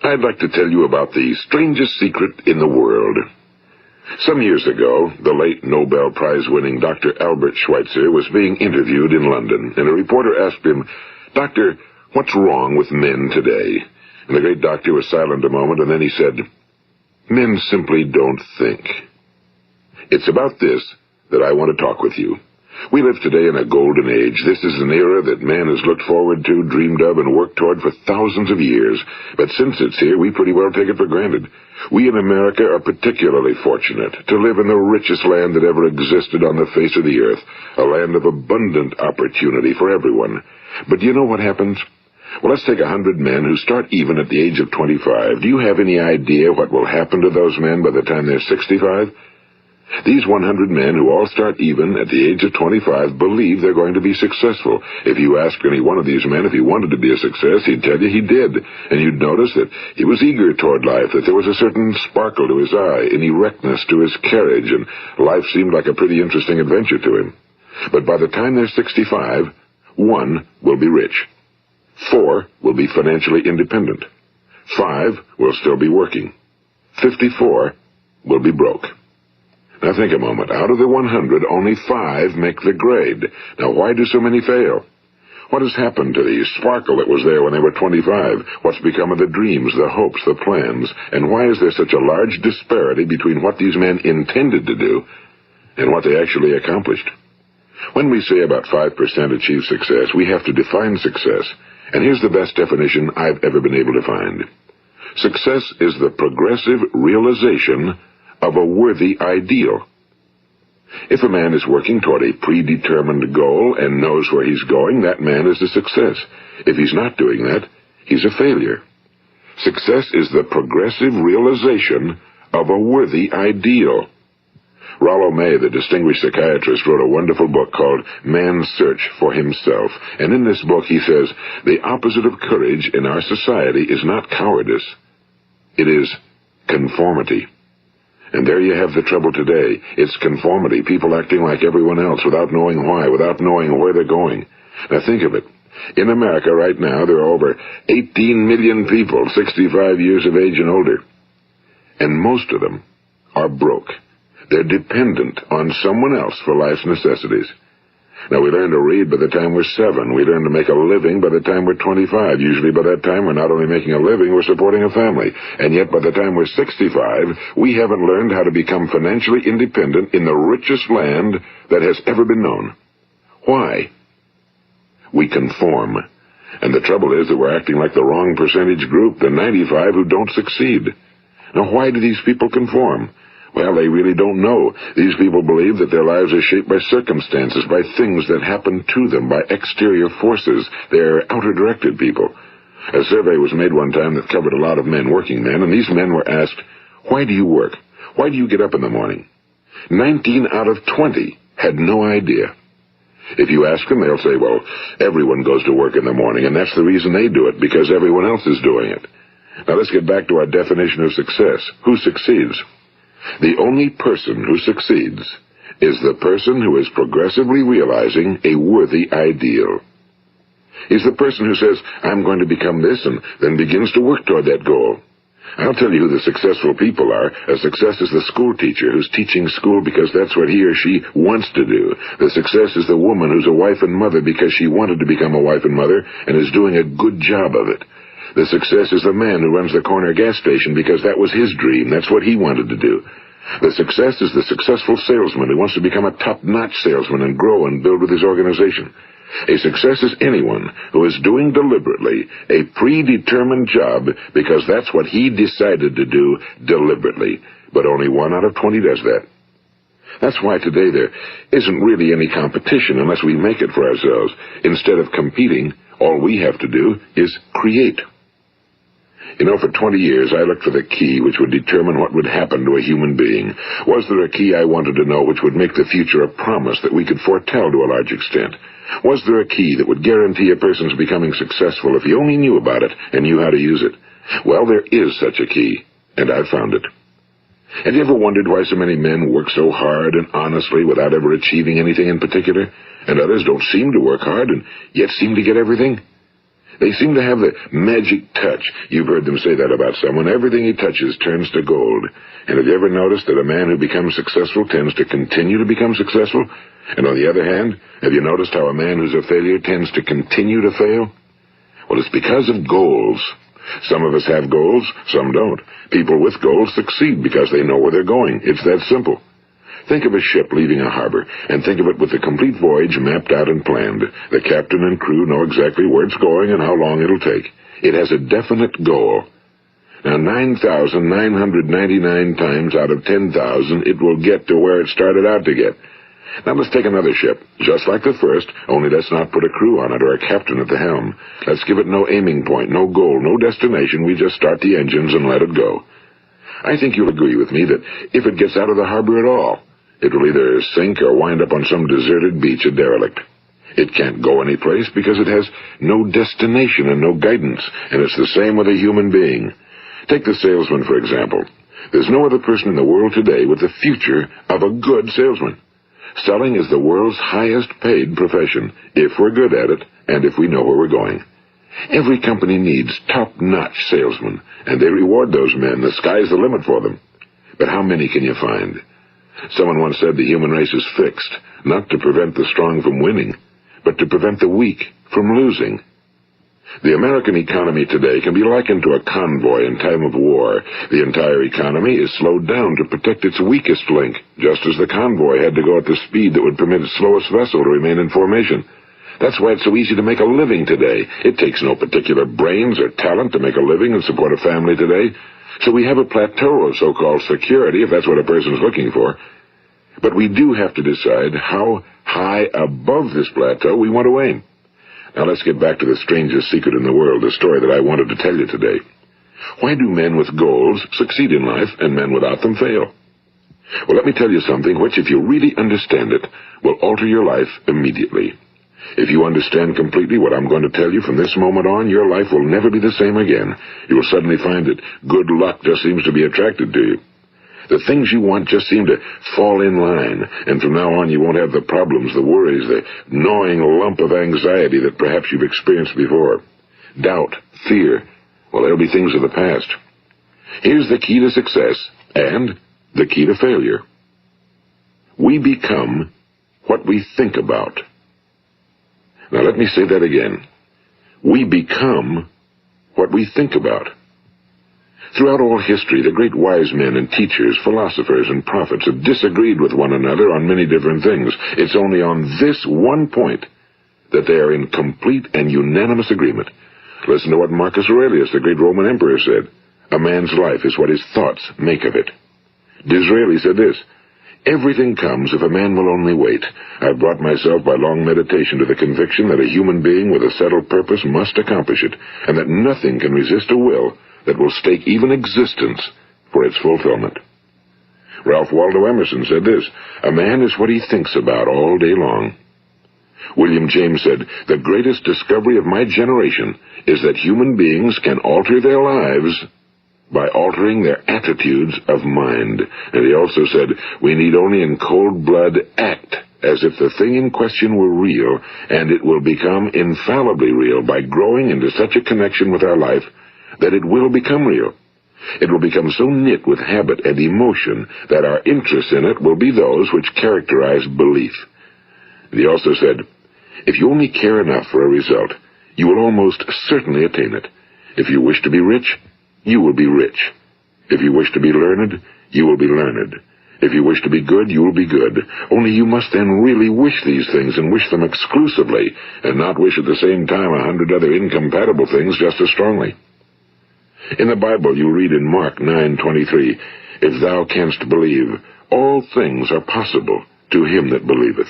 I'd like to tell you about the strangest secret in the world. Some years ago, the late Nobel Prize-winning Dr. Albert Schweitzer was being interviewed in London, and a reporter asked him, "Doctor, what's wrong with men today?" And the great doctor was silent a moment, and then he said, "Men simply don't think." It's about this that I want to talk with you. We live today in a golden age. This is an era that man has looked forward to, dreamed of, and worked toward for thousands of years. But since it's here, we pretty well take it for granted. We in America are particularly fortunate to live in the richest land that ever existed on the face of the earth, a land of abundant opportunity for everyone. But do you know what happens? Well, let's take 100 men who start even at the age of 25. Do you have any idea what will happen to those men by the time they're 65? These 100 men who all start even at the age of 25 believe they're going to be successful. If you ask any one of these men if he wanted to be a success, he'd tell you he did. And you'd notice that he was eager toward life, that there was a certain sparkle to his eye, an erectness to his carriage, and life seemed like a pretty interesting adventure to him. But by the time they're 65, 1 will be rich. 4 will be financially independent. 5 will still be working. 54 will be broke. Now think a moment. Out of the 100, only 5 make the grade. Now why do so many fail? What has happened to the sparkle that was there when they were 25? What's become of the dreams, the hopes, the plans? And why is there such a large disparity between what these men intended to do and what they actually accomplished? When we say about 5% achieve success, we have to define success. And here's the best definition I've ever been able to find. Success is the progressive realization of a worthy ideal. If a man is working toward a predetermined goal and knows where he's going, that man is a success. If he's not doing that, he's a failure. Success is the progressive realization of a worthy ideal. Rollo May, the distinguished psychiatrist, wrote a wonderful book called Man's Search for Himself. And in this book he says, the opposite of courage in our society is not cowardice. It is conformity. And there you have the trouble today. It's conformity, people acting like everyone else without knowing why, without knowing where they're going. Now think of it. In America right now, there are over 18 million people 65 years of age and older. And most of them are broke. They're dependent on someone else for life's necessities. Now, we learn to read by the time we're 7. We learn to make a living by the time we're 25. Usually by that time, we're not only making a living, we're supporting a family. And yet by the time we're 65, we haven't learned how to become financially independent in the richest land that has ever been known. Why? We conform. And the trouble is that we're acting like the wrong percentage group, the 95 who don't succeed. Now, why do these people conform? Well, they really don't know. These people believe that their lives are shaped by circumstances, by things that happen to them, by exterior forces. They're outer-directed people. A survey was made one time that covered a lot of men, working men, and these men were asked, "Why do you work? Why do you get up in the morning?" 19 out of 20 had no idea. If you ask them, they'll say, well, everyone goes to work in the morning, and that's the reason they do it, because everyone else is doing it. Now let's get back to our definition of success. Who succeeds? The only person who succeeds is the person who is progressively realizing a worthy ideal. He's the person who says, I'm going to become this, and then begins to work toward that goal. I'll tell you who the successful people are. A success is the school teacher who's teaching school because that's what he or she wants to do. The success is the woman who's a wife and mother because she wanted to become a wife and mother and is doing a good job of it. The success is the man who runs the corner gas station because that was his dream. That's what he wanted to do. The success is the successful salesman who wants to become a top-notch salesman and grow and build with his organization. A success is anyone who is doing deliberately a predetermined job because that's what he decided to do deliberately. But only 1 out of 20 does that. That's why today there isn't really any competition unless we make it for ourselves. Instead of competing, all we have to do is create. You know, for 20 years, I looked for the key which would determine what would happen to a human being. Was there a key I wanted to know which would make the future a promise that we could foretell to a large extent? Was there a key that would guarantee a person's becoming successful if he only knew about it and knew how to use it? Well, there is such a key, and I found it. Have you ever wondered why so many men work so hard and honestly without ever achieving anything in particular, and others don't seem to work hard and yet seem to get everything? They seem to have the magic touch. You've heard them say that about someone. Everything he touches turns to gold. And have you ever noticed that a man who becomes successful tends to continue to become successful? And on the other hand, have you noticed how a man who's a failure tends to continue to fail? Well, it's because of goals. Some of us have goals, some don't. People with goals succeed because they know where they're going. It's that simple. Think of a ship leaving a harbor, and think of it with the complete voyage mapped out and planned. The captain and crew know exactly where it's going and how long it'll take. It has a definite goal. Now, 9,999 times out of 10,000, it will get to where it started out to get. Now, let's take another ship, just like the first, only let's not put a crew on it or a captain at the helm. Let's give it no aiming point, no goal, no destination. We just start the engines and let it go. I think you'll agree with me that if it gets out of the harbor at all, it will either sink or wind up on some deserted beach, a derelict. It can't go anyplace because it has no destination and no guidance, and it's the same with a human being. Take the salesman, for example. There's no other person in the world today with the future of a good salesman. Selling is the world's highest paid profession, if we're good at it, and if we know where we're going. Every company needs top-notch salesmen, and they reward those men. The sky's the limit for them. But how many can you find? Someone once said the human race is fixed, not to prevent the strong from winning, but to prevent the weak from losing. The American economy today can be likened to a convoy in time of war. The entire economy is slowed down to protect its weakest link, just as the convoy had to go at the speed that would permit its slowest vessel to remain in formation. That's why it's so easy to make a living today. It takes no particular brains or talent to make a living and support a family today. So we have a plateau of so-called security, if that's what a person's looking for. But we do have to decide how high above this plateau we want to aim. Now let's get back to the strangest secret in the world, the story that I wanted to tell you today. Why do men with goals succeed in life and men without them fail? Well, let me tell you something which, if you really understand it, will alter your life immediately. If you understand completely what I'm going to tell you from this moment on, your life will never be the same again. You will suddenly find that good luck just seems to be attracted to you. The things you want just seem to fall in line, and from now on you won't have the problems, the worries, the gnawing lump of anxiety that perhaps you've experienced before. Doubt, fear, well, they'll be things of the past. Here's the key to success and the key to failure. We become what we think about. Now let me say that again. We become what we think about. Throughout all history, the great wise men and teachers, philosophers and prophets have disagreed with one another on many different things. It's only on this one point that they are in complete and unanimous agreement. Listen to what Marcus Aurelius, the great Roman emperor, said. A man's life is what his thoughts make of it. Disraeli said this. Everything comes if a man will only wait. I've brought myself by long meditation to the conviction that a human being with a settled purpose must accomplish it, and that nothing can resist a will that will stake even existence for its fulfillment. Ralph Waldo Emerson said this, a man is what he thinks about all day long. William James said, the greatest discovery of my generation is that human beings can alter their lives by altering their attitudes of mind. And he also said, we need only in cold blood act as if the thing in question were real, and it will become infallibly real by growing into such a connection with our life that it will become real. It will become so knit with habit and emotion that our interest in it will be those which characterize belief. And he also said, if you only care enough for a result, you will almost certainly attain it. If you wish to be rich, you will be rich. If you wish to be learned, you will be learned. If you wish to be good, you will be good. Only you must then really wish these things and wish them exclusively, and not wish at the same time 100 other incompatible things just as strongly. In the Bible you read in Mark 9:23, if thou canst believe, all things are possible to him that believeth.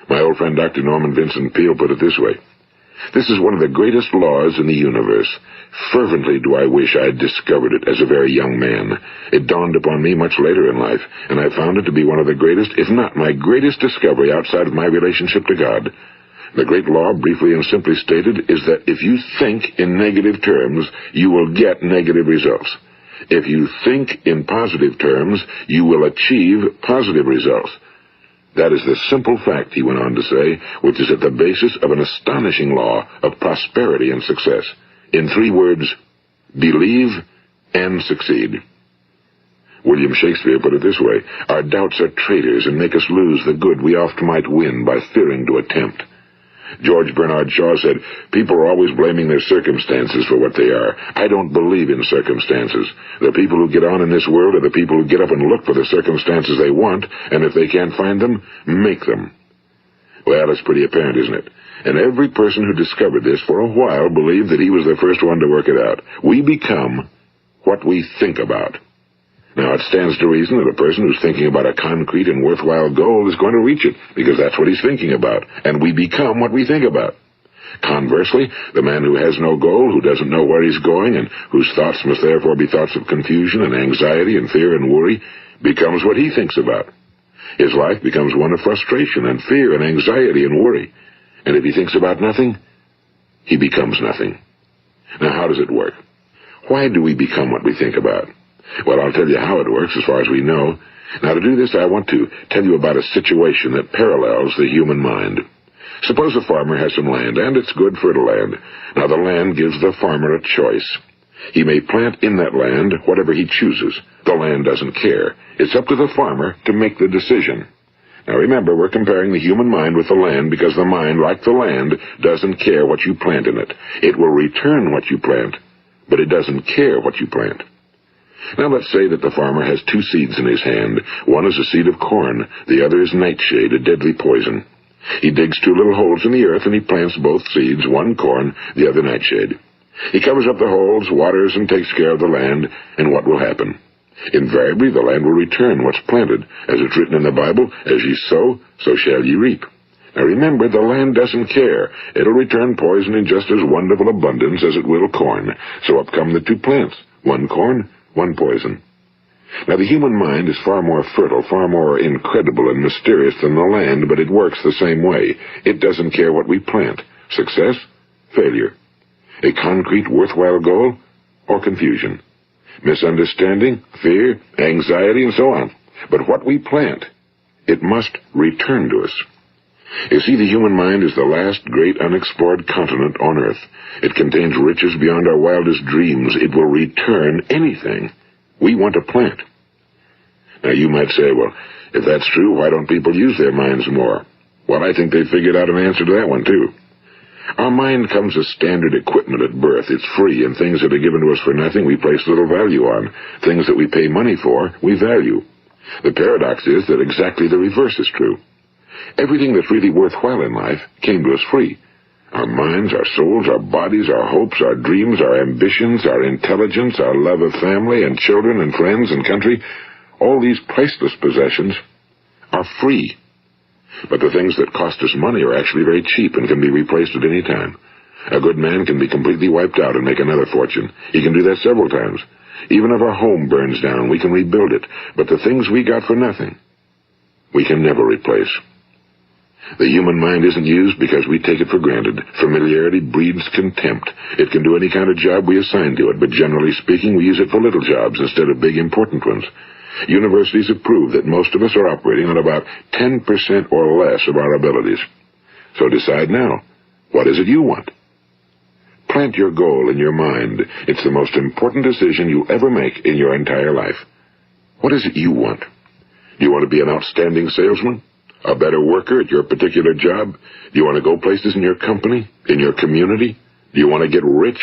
My old friend Dr. Norman Vincent Peale put it this way, this is one of the greatest laws in the universe. Fervently do I wish I had discovered it as a very young man. It dawned upon me much later in life, and I found it to be one of the greatest, if not my greatest discovery outside of my relationship to God. The great law, briefly and simply stated, is that if you think in negative terms, you will get negative results. If you think in positive terms, you will achieve positive results. That is the simple fact, he went on to say, which is at the basis of an astonishing law of prosperity and success. In 3 words, believe and succeed. William Shakespeare put it this way: our doubts are traitors and make us lose the good we oft might win by fearing to attempt. George Bernard Shaw said, people are always blaming their circumstances for what they are. I don't believe in circumstances. The people who get on in this world are the people who get up and look for the circumstances they want, and if they can't find them, make them. Well, it's pretty apparent, isn't it? And every person who discovered this for a while believed that he was the first one to work it out. We become what we think about. Now, it stands to reason that a person who's thinking about a concrete and worthwhile goal is going to reach it, because that's what he's thinking about, and we become what we think about. Conversely, the man who has no goal, who doesn't know where he's going, and whose thoughts must therefore be thoughts of confusion and anxiety and fear and worry, becomes what he thinks about. His life becomes one of frustration and fear and anxiety and worry. And if he thinks about nothing, he becomes nothing. Now, how does it work? Why do we become what we think about? Well, I'll tell you how it works as far as we know. Now, to do this, I want to tell you about a situation that parallels the human mind. Suppose a farmer has some land, and it's good fertile land. Now, the land gives the farmer a choice. He may plant in that land whatever he chooses. The land doesn't care. It's up to the farmer to make the decision. Now, remember, we're comparing the human mind with the land because the mind, like the land, doesn't care what you plant in it. It will return what you plant, but it doesn't care what you plant. Now, let's say that the farmer has 2 seeds in his hand. One is a seed of corn. The other is nightshade, a deadly poison. He digs 2 little holes in the earth, and he plants both seeds, one corn, the other nightshade. He covers up the holes, waters, and takes care of the land, and what will happen? Invariably, the land will return what's planted. As it's written in the Bible, as ye sow, so shall ye reap. Now remember, the land doesn't care. It'll return poison in just as wonderful abundance as it will corn. So up come the 2 plants, one corn, one poison. Now, the human mind is far more fertile, far more incredible and mysterious than the land, but it works the same way. It doesn't care what we plant. Success, failure. A concrete, worthwhile goal, or confusion. Misunderstanding, fear, anxiety, and so on. But what we plant, it must return to us. You see, the human mind is the last great unexplored continent on Earth. It contains riches beyond our wildest dreams. It will return anything we want to plant. Now, you might say, well, if that's true, why don't people use their minds more? Well, I think they figured out an answer to that one, too. Our mind comes as standard equipment at birth. It's free, and things that are given to us for nothing we place little value on. Things that we pay money for, we value. The paradox is that exactly the reverse is true. Everything that's really worthwhile in life came to us free. Our minds, our souls, our bodies, our hopes, our dreams, our ambitions, our intelligence, our love of family and children and friends and country, all these priceless possessions are free. But the things that cost us money are actually very cheap and can be replaced at any time. A good man can be completely wiped out and make another fortune. He can do that several times. Even if our home burns down, we can rebuild it. But the things we got for nothing, we can never replace. The human mind isn't used because we take it for granted. Familiarity breeds contempt. It can do any kind of job we assign to it, but generally speaking, we use it for little jobs instead of big, important ones. Universities have proved that most of us are operating on about 10% or less of our abilities. So decide now, what is it you want? Plant your goal in your mind. It's the most important decision you'll ever make in your entire life. What is it you want? Do you want to be an outstanding salesman? A better worker at your particular job? Do you want to go places in your company? In your community? Do you want to get rich?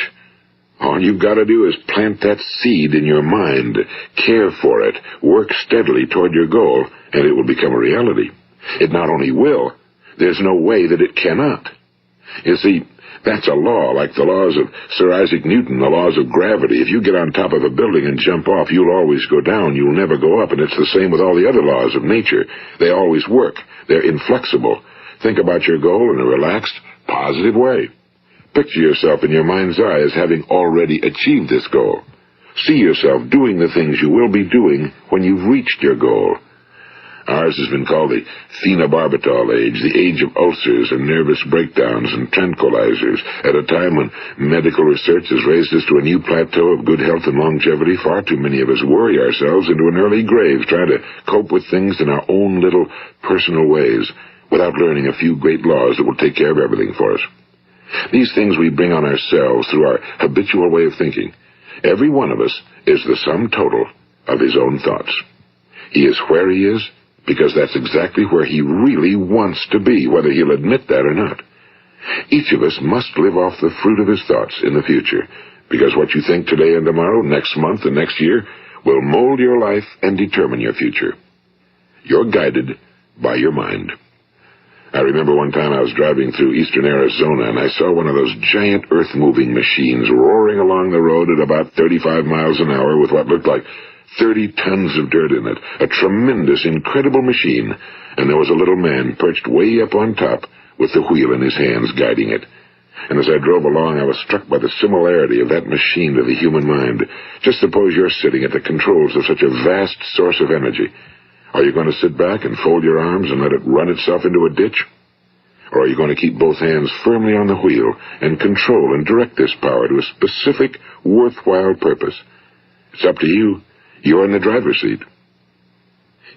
All you've got to do is plant that seed in your mind, care for it, work steadily toward your goal, and it will become a reality. It not only will, there's no way that it cannot. You see, that's a law, like the laws of Sir Isaac Newton, the laws of gravity. If you get on top of a building and jump off, you'll always go down. You'll never go up, and it's the same with all the other laws of nature. They always work. They're inflexible. Think about your goal in a relaxed, positive way. Picture yourself in your mind's eye as having already achieved this goal. See yourself doing the things you will be doing when you've reached your goal. Ours has been called the phenobarbital age, the age of ulcers and nervous breakdowns and tranquilizers, at a time when medical research has raised us to a new plateau of good health and longevity. Far too many of us worry ourselves into an early grave trying to cope with things in our own little personal ways, without learning a few great laws that will take care of everything for us. These things we bring on ourselves through our habitual way of thinking. Every one of us is the sum total of his own thoughts. He is where he is because that's exactly where he really wants to be, whether he'll admit that or not. Each of us must live off the fruit of his thoughts in the future, because what you think today and tomorrow, next month and next year, will mold your life and determine your future. You're guided by your mind. I remember one time I was driving through eastern Arizona, and I saw one of those giant earth-moving machines roaring along the road at about 35 miles an hour with what looked like 30 tons of dirt in it. A tremendous, incredible machine, and there was a little man perched way up on top with the wheel in his hands guiding it. And as I drove along, I was struck by the similarity of that machine to the human mind. Just suppose you're sitting at the controls of such a vast source of energy. Are you going to sit back and fold your arms and let it run itself into a ditch? Or are you going to keep both hands firmly on the wheel and control and direct this power to a specific, worthwhile purpose? It's up to you. You're in the driver's seat.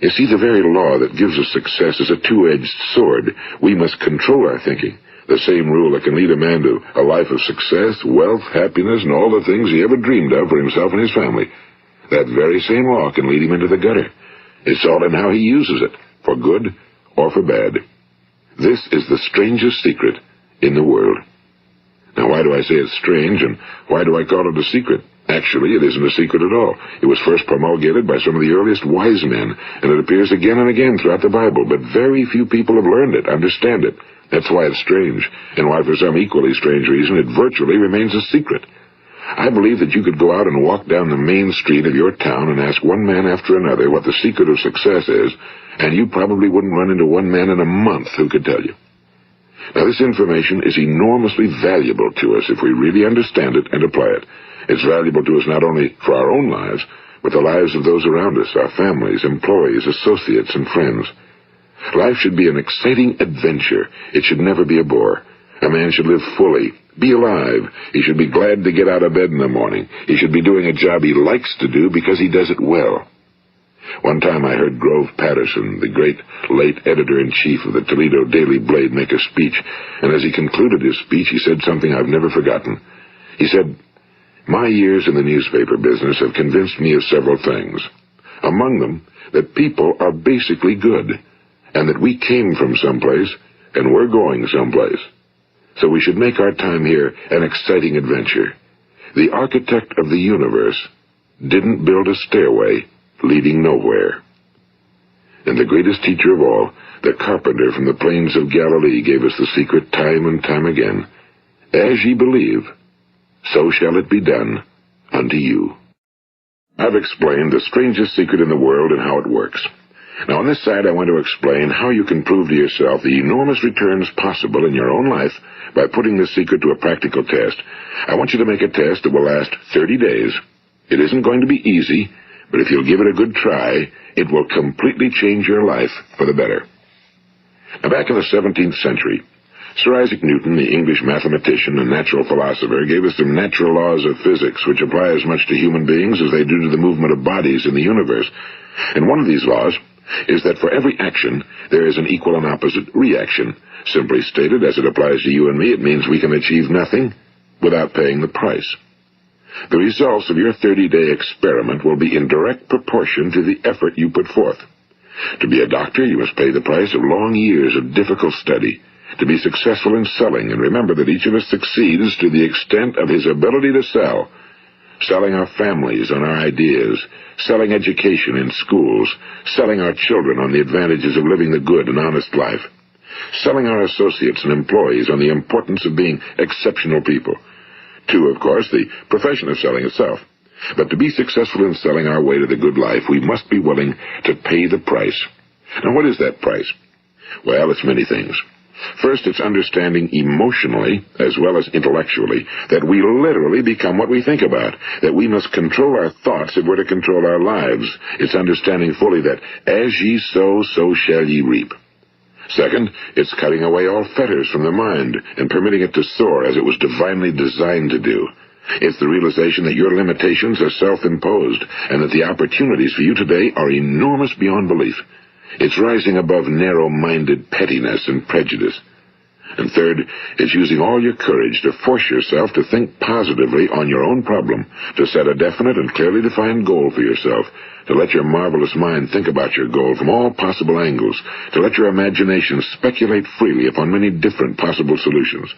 You see, the very law that gives us success is a two-edged sword. We must control our thinking. The same rule that can lead a man to a life of success, wealth, happiness, and all the things he ever dreamed of for himself and his family. That very same law can lead him into the gutter. It's all in how he uses it, for good or for bad. This is the strangest secret in the world. Now, why do I say it's strange, and why do I call it a secret? Actually, it isn't a secret at all. It was first promulgated by some of the earliest wise men, and it appears again and again throughout the Bible, but very few people have learned it, understand it. That's why it's strange, and why for some equally strange reason it virtually remains a secret. I believe that you could go out and walk down the main street of your town and ask one man after another what the secret of success is, and you probably wouldn't run into one man in a month who could tell you. Now, this information is enormously valuable to us if we really understand it and apply it. It's valuable to us not only for our own lives, but the lives of those around us, our families, employees, associates, and friends. Life should be an exciting adventure. It should never be a bore. A man should live fully, be alive. He should be glad to get out of bed in the morning. He should be doing a job he likes to do because he does it well. One time I heard Grove Patterson, the great late editor-in-chief of the Toledo Daily Blade, make a speech, and as he concluded his speech, he said something I've never forgotten. He said, "My years in the newspaper business have convinced me of several things. Among them, that people are basically good, and that we came from someplace, and we're going someplace. So we should make our time here an exciting adventure. The architect of the universe didn't build a stairway leading nowhere." And the greatest teacher of all, the carpenter from the plains of Galilee, gave us the secret time and time again. As ye believe, so shall it be done unto you. I've explained the strangest secret in the world and how it works. Now, on this side, I want to explain how you can prove to yourself the enormous returns possible in your own life by putting this secret to a practical test. I want you to make a test that will last 30 days. It isn't going to be easy, but if you'll give it a good try, it will completely change your life for the better. Now, back in the 17th century, Sir Isaac Newton, the English mathematician and natural philosopher, gave us some natural laws of physics which apply as much to human beings as they do to the movement of bodies in the universe. And one of these laws is that for every action, there is an equal and opposite reaction. Simply stated, as it applies to you and me, it means we can achieve nothing without paying the price. The results of your 30-day experiment will be in direct proportion to the effort you put forth. To be a doctor, you must pay the price of long years of difficult study. To be successful in selling, and remember that each of us succeeds to the extent of his ability to sell. Selling our families on our ideas, selling education in schools, selling our children on the advantages of living the good and honest life, selling our associates and employees on the importance of being exceptional people. To, of course, the profession of selling itself. But to be successful in selling our way to the good life, we must be willing to pay the price. Now, what is that price? Well, it's many things. First, it's understanding emotionally, as well as intellectually, that we literally become what we think about, that we must control our thoughts if we're to control our lives. It's understanding fully that as ye sow, so shall ye reap. Second, it's cutting away all fetters from the mind and permitting it to soar as it was divinely designed to do. It's the realization that your limitations are self-imposed and that the opportunities for you today are enormous beyond belief. It's rising above narrow-minded pettiness and prejudice. And third, it's using all your courage to force yourself to think positively on your own problem, to set a definite and clearly defined goal for yourself, to let your marvelous mind think about your goal from all possible angles, to let your imagination speculate freely upon many different possible solutions,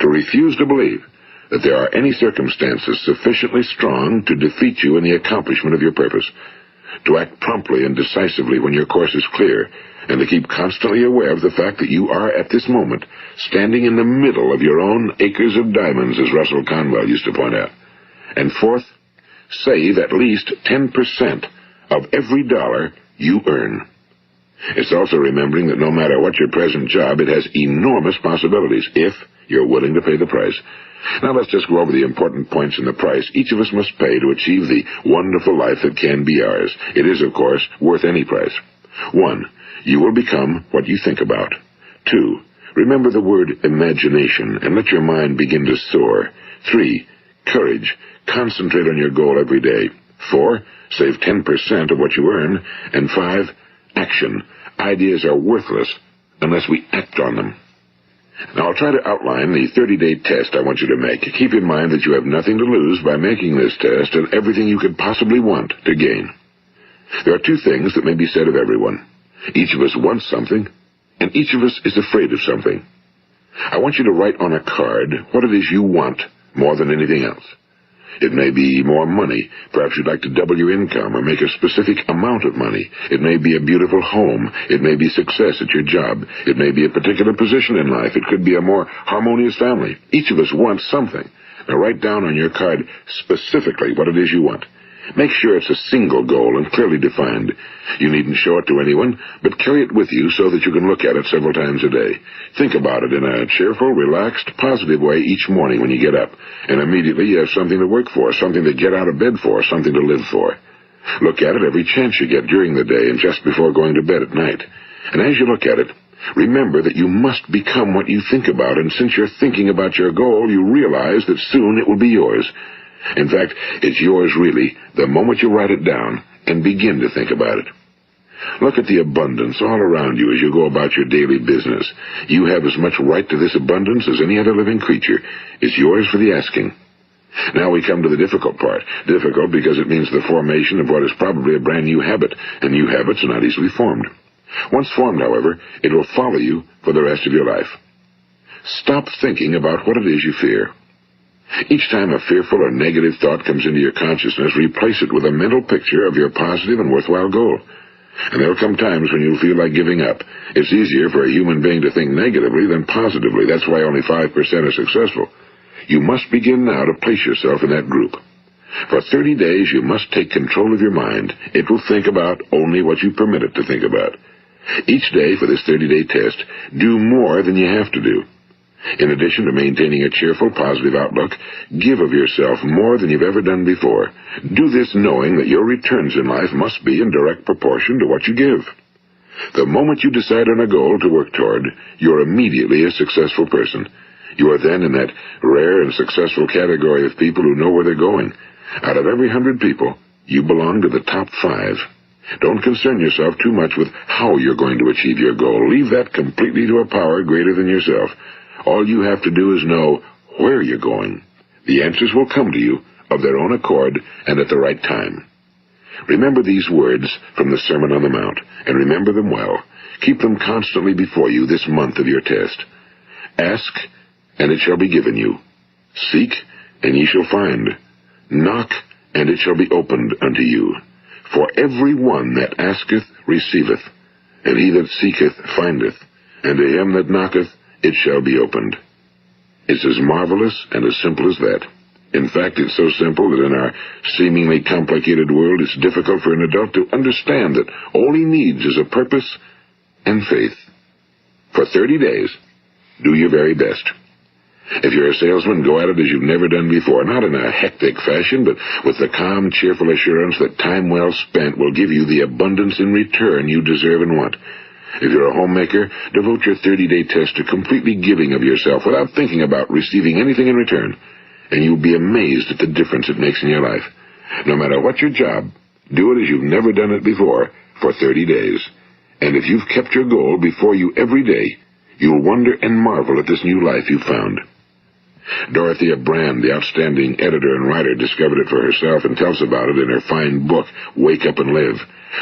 to refuse to believe that there are any circumstances sufficiently strong to defeat you in the accomplishment of your purpose, to act promptly and decisively when your course is clear, and to keep constantly aware of the fact that you are, at this moment, standing in the middle of your own acres of diamonds, as Russell Conwell used to point out. And fourth, save at least 10% of every dollar you earn. It's also remembering that no matter what your present job, it has enormous possibilities, if you're willing to pay the price. Now let's just go over the important points in the price each of us must pay to achieve the wonderful life that can be ours. It is, of course, worth any price. 1. You will become what you think about. 2. Remember the word imagination and let your mind begin to soar. 3. Courage. Concentrate on your goal every day. 4. Save 10% of what you earn. And 5. Action. Ideas are worthless unless we act on them. Now, I'll try to outline the 30-day test I want you to make. Keep in mind that you have nothing to lose by making this test and everything you could possibly want to gain. There are 2 things that may be said of everyone. Each of us wants something, and each of us is afraid of something. I want you to write on a card what it is you want more than anything else. It may be more money. Perhaps you'd like to double your income or make a specific amount of money. It may be a beautiful home. It may be success at your job. It may be a particular position in life. It could be a more harmonious family. Each of us wants something. Now write down on your card specifically what it is you want. Make sure it's a single goal and clearly defined. You needn't show it to anyone, but carry it with you so that you can look at it several times a day. Think about it in a cheerful, relaxed, positive way each morning when you get up, and immediately you have something to work for, something to get out of bed for, something to live for. Look at it every chance you get during the day and just before going to bed at night. And as you look at it, remember that you must become what you think about, and since you're thinking about your goal, you realize that soon it will be yours. In fact, it's yours really the moment you write it down and begin to think about it. Look at the abundance all around you as you go about your daily business. You have as much right to this abundance as any other living creature. It's yours for the asking. Now we come to the difficult part. Difficult because it means the formation of what is probably a brand new habit, and new habits are not easily formed. Once formed, however, it will follow you for the rest of your life. Stop thinking about what it is you fear. Each time a fearful or negative thought comes into your consciousness, replace it with a mental picture of your positive and worthwhile goal. And there will come times when you'll feel like giving up. It's easier for a human being to think negatively than positively. That's why only 5% are successful. You must begin now to place yourself in that group. For 30 days, you must take control of your mind. It will think about only what you permit it to think about. Each day for this 30-day test, do more than you have to do. In addition to maintaining a cheerful, positive outlook, give of yourself more than you've ever done before. Do this knowing that your returns in life must be in direct proportion to what you give. The moment you decide on a goal to work toward, you're immediately a successful person. You are then in that rare and successful category of people who know where they're going. Out of every 100 people, you belong to the top 5. Don't concern yourself too much with how you're going to achieve your goal. Leave that completely to a power greater than yourself. All you have to do is know where you're going. The answers will come to you of their own accord and at the right time. Remember these words from the Sermon on the Mount, and remember them well. Keep them constantly before you this month of your test. Ask, and it shall be given you. Seek, and ye shall find. Knock, and it shall be opened unto you. For every one that asketh receiveth, and he that seeketh findeth, and to him that knocketh it shall be opened. It's as marvelous and as simple as that. In fact, it's so simple that in our seemingly complicated world, it's difficult for an adult to understand that all he needs is a purpose and faith. For 30 days, Do your very best. If you're a salesman, go at it as you've never done before, not in a hectic fashion, but with the calm, cheerful assurance that time well spent will give you the abundance in return you deserve and want. If you're a homemaker, devote your 30-day test to completely giving of yourself without thinking about receiving anything in return, and you'll be amazed at the difference it makes in your life. No matter what your job, do it as you've never done it before for 30 days. And if you've kept your goal before you every day, you'll wonder and marvel at this new life you've found. Dorothea Brand, the outstanding editor and writer, discovered it for herself and tells about it in her fine book, Wake Up and Live.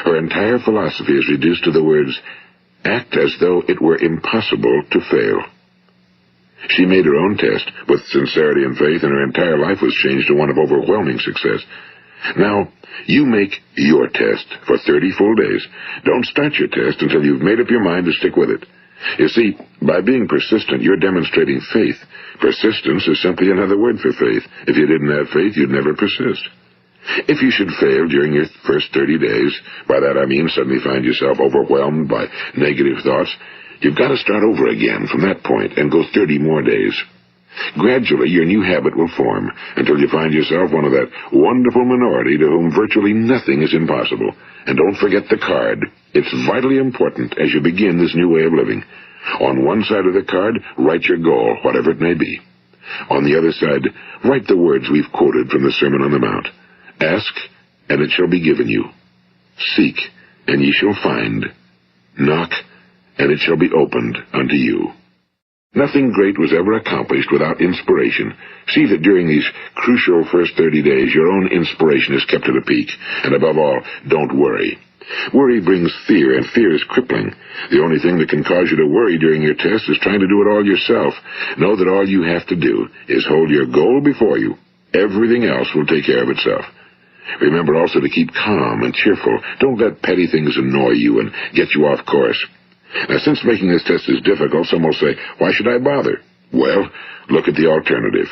Her entire philosophy is reduced to the words, act as though it were impossible to fail. She made her own test with sincerity and faith, and her entire life was changed to one of overwhelming success. Now, you make your test for 30 full days. Don't start your test until you've made up your mind to stick with it. You see, by being persistent, you're demonstrating faith. Persistence is simply another word for faith. If you didn't have faith, you'd never persist. If you should fail during your first 30 days, by that I mean suddenly find yourself overwhelmed by negative thoughts, you've got to start over again from that point and go 30 more days. Gradually, your new habit will form until you find yourself one of that wonderful minority to whom virtually nothing is impossible. And don't forget the card. It's vitally important as you begin this new way of living. On one side of the card, write your goal, whatever it may be. On the other side, write the words we've quoted from the Sermon on the Mount. Ask, and it shall be given you. Seek, and ye shall find. Knock, and it shall be opened unto you. Nothing great was ever accomplished without inspiration. See that during these crucial first 30 days, your own inspiration is kept at a peak. And above all, don't worry. Worry brings fear, and fear is crippling. The only thing that can cause you to worry during your test is trying to do it all yourself. Know that all you have to do is hold your goal before you. Everything else will take care of itself. Remember also to keep calm and cheerful. Don't let petty things annoy you and get you off course. Now, since making this test is difficult, some will say, why should I bother? Well, look at the alternative.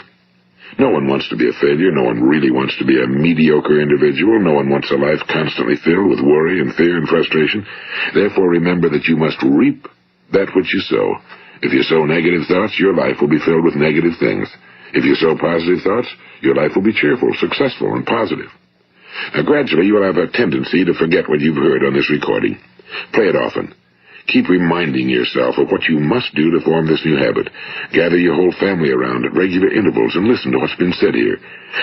No one wants to be a failure. No one really wants to be a mediocre individual. No one wants a life constantly filled with worry and fear and frustration. Therefore, remember that you must reap that which you sow. If you sow negative thoughts, your life will be filled with negative things. If you sow positive thoughts, your life will be cheerful, successful, and positive. Now, gradually, you will have a tendency to forget what you've heard on this recording. Play it often. Keep reminding yourself of what you must do to form this new habit. Gather your whole family around at regular intervals and listen to what's been said here.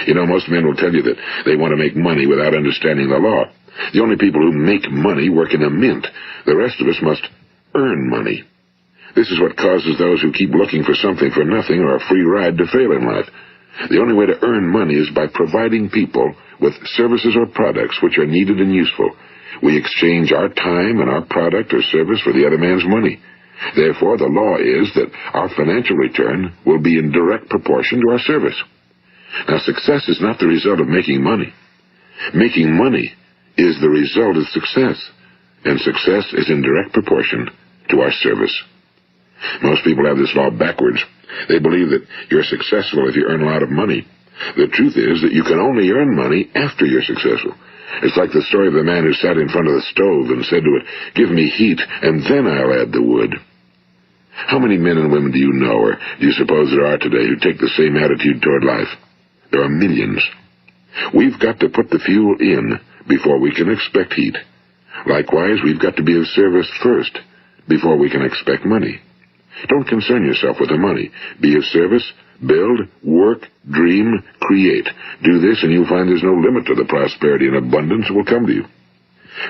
You know, most men will tell you that they want to make money without understanding the law. The only people who make money work in a mint. The rest of us must earn money. This is what causes those who keep looking for something for nothing or a free ride to fail in life. The only way to earn money is by providing people with services or products which are needed and useful. We exchange our time and our product or service for the other man's money. Therefore, the law is that our financial return will be in direct proportion to our service. Now, success is not the result of making money. Making money is the result of success, and success is in direct proportion to our service. Most people have this law backwards. They believe that you're successful if you earn a lot of money. The truth is that you can only earn money after you're successful. It's like the story of the man who sat in front of the stove and said to it, "Give me heat, and then I'll add the wood." How many men and women do you know, or do you suppose there are today, who take the same attitude toward life? There are millions. We've got to put the fuel in before we can expect heat. Likewise, we've got to be of service first before we can expect money. Don't concern yourself with the money. Be of service, build, work, dream, create. Do this, and you'll find there's no limit to the prosperity and abundance that will come to you.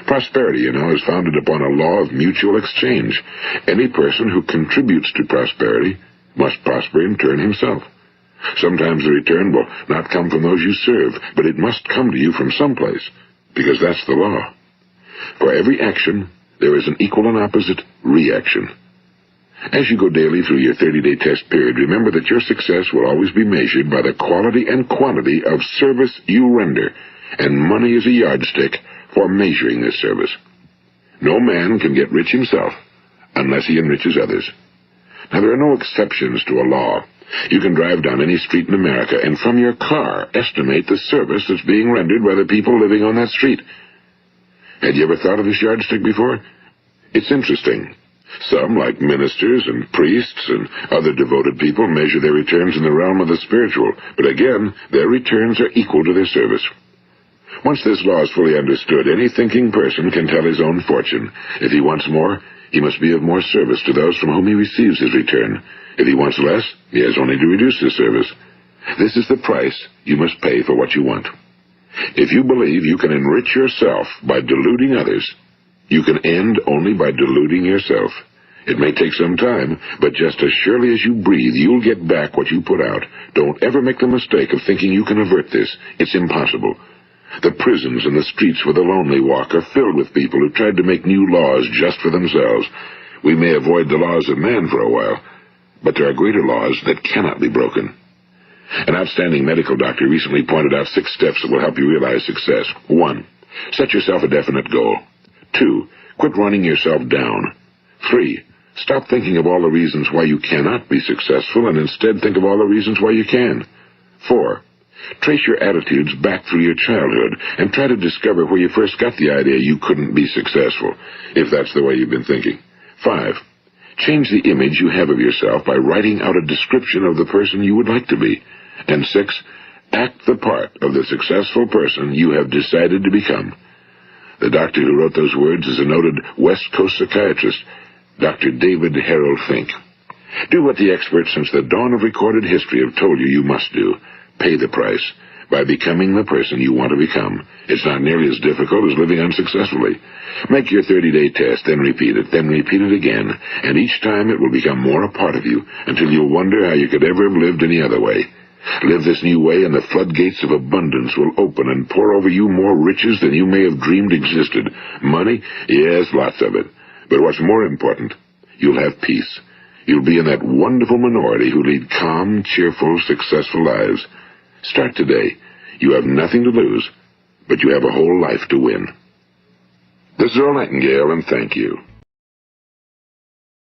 Prosperity, you know, is founded upon a law of mutual exchange. Any person who contributes to prosperity must prosper in turn himself. Sometimes the return will not come from those you serve, but it must come to you from someplace, because that's the law. For every action, there is an equal and opposite reaction. As you go daily through your 30-day test period, remember that your success will always be measured by the quality and quantity of service you render, and money is a yardstick for measuring this service. No man can get rich himself unless he enriches others. Now, there are no exceptions to a law. You can drive down any street in America and from your car estimate the service that's being rendered by the people living on that street. Had you ever thought of this yardstick before? It's interesting. Some, like ministers and priests and other devoted people, measure their returns in the realm of the spiritual, but again, their returns are equal to their service. Once this law is fully understood, any thinking person can tell his own fortune. If he wants more, he must be of more service to those from whom he receives his return. If he wants less, he has only to reduce his service. This is the price you must pay for what you want. If you believe you can enrich yourself by deluding others, you can end only by deluding yourself. It may take some time, but just as surely as you breathe, you'll get back what you put out. Don't ever make the mistake of thinking you can avert this. It's impossible. The prisons and the streets where the lonely walk are filled with people who tried to make new laws just for themselves. We may avoid the laws of man for a while, but there are greater laws that cannot be broken. An outstanding medical doctor recently pointed out 6 steps that will help you realize success. 1. Set yourself a definite goal. 2. Quit running yourself down. 3. Stop thinking of all the reasons why you cannot be successful and instead think of all the reasons why you can. 4. Trace your attitudes back through your childhood and try to discover where you first got the idea you couldn't be successful, if that's the way you've been thinking. 5. Change the image you have of yourself by writing out a description of the person you would like to be. And 6. Act the part of the successful person you have decided to become. The doctor who wrote those words is a noted West Coast psychiatrist, Dr. David Harold Fink. Do what the experts since the dawn of recorded history have told you you must do. Pay the price by becoming the person you want to become. It's not nearly as difficult as living unsuccessfully. Make your 30-day test, then repeat it again, and each time it will become more a part of you until you'll wonder how you could ever have lived any other way. Live this new way and the floodgates of abundance will open and pour over you more riches than you may have dreamed existed. Money? Yes, lots of it. But what's more important, you'll have peace. You'll be in that wonderful minority who lead calm, cheerful, successful lives. Start today. You have nothing to lose, but you have a whole life to win. This is Earl Nightingale, and thank you.